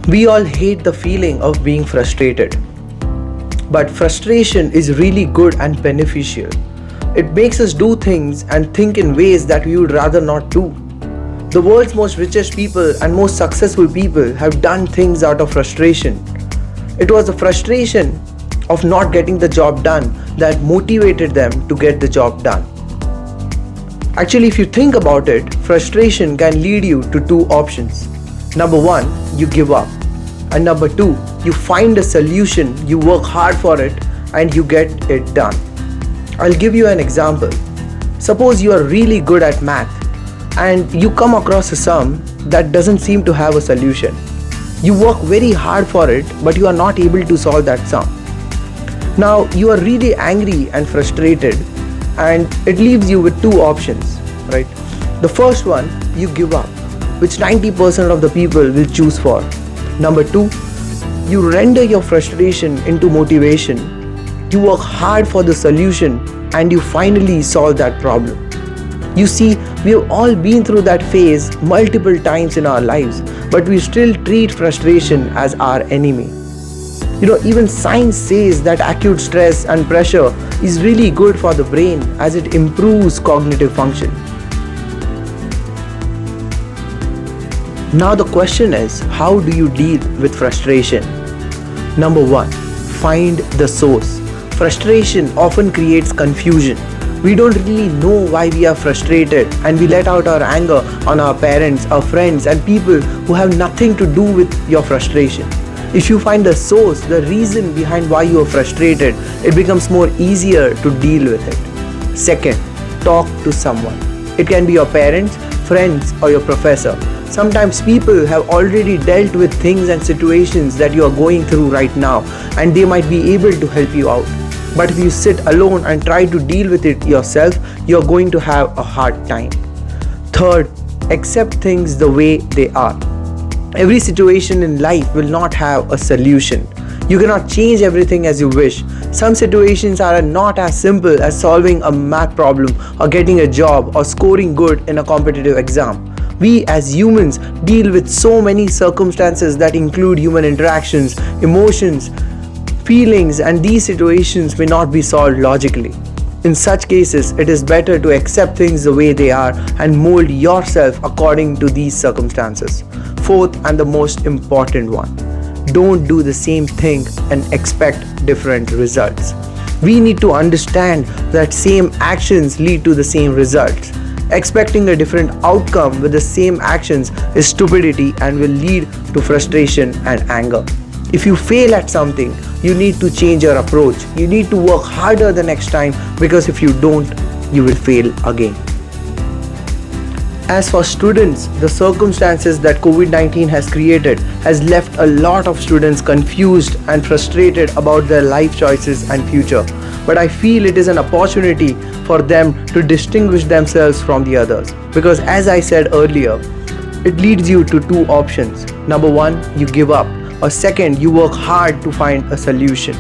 We all hate the feeling of being frustrated. But frustration is really good and beneficial. It makes us do things and think in ways that we would rather not do. The world's most richest people and most successful people have done things out of frustration. It was the frustration of not getting the job done that motivated them to get the job done. Actually, if you think about it, frustration can lead you to two options. Number one, you give up. And number two, you find a solution, you work hard for it, and you get it done. I'll give you an example. Suppose you are really good at math and you come across a sum that doesn't seem to have a solution. You work very hard for it, but you are not able to solve that sum. Now you are really angry and frustrated, and it leaves you with two options, right? The first one, you give up, which 90% of the people will choose for. Number two, you render your frustration into motivation. You work hard for the solution and you finally solve that problem. You see, we have all been through that phase multiple times in our lives, but we still treat frustration as our enemy. Even science says that acute stress and pressure is really good for the brain as it improves cognitive function. Now the question is, how do you deal with frustration? Number one, find the source. Frustration often creates confusion. We don't really know why we are frustrated, and we let out our anger on our parents, our friends, and people who have nothing to do with your frustration. If you find the source, the reason behind why you are frustrated, it becomes more easier to deal with it. Second, talk to someone. It can be your parents, friends, or your professor. Sometimes people have already dealt with things and situations that you are going through right now, and they might be able to help you out. But if you sit alone and try to deal with it yourself, you're going to have a hard time. Third, accept things the way they are. Every situation in life will not have a solution. You cannot change everything as you wish. Some situations are not as simple as solving a math problem or getting a job or scoring good in a competitive exam. We as humans deal with so many circumstances that include human interactions, emotions, feelings, and these situations may not be solved logically. In such cases, it is better to accept things the way they are and mold yourself according to these circumstances. Fourth, and the most important one, don't do the same thing and expect different results. We need to understand that same actions lead to the same results. Expecting a different outcome with the same actions is stupidity and will lead to frustration and anger. If you fail at something, you need to change your approach. You need to work harder the next time, because if you don't, you will fail again. As for students, the circumstances that COVID-19 has created has left a lot of students confused and frustrated about their life choices and future. But I feel it is an opportunity for them to distinguish themselves from the others. Because as I said earlier, it leads you to two options. Number one, you give up. Or second, you work hard to find a solution.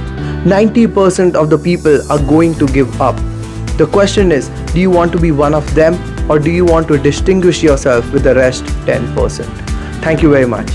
90% of the people are going to give up. The question is, do you want to be one of them, or do you want to distinguish yourself with the rest 10%? Thank you very much.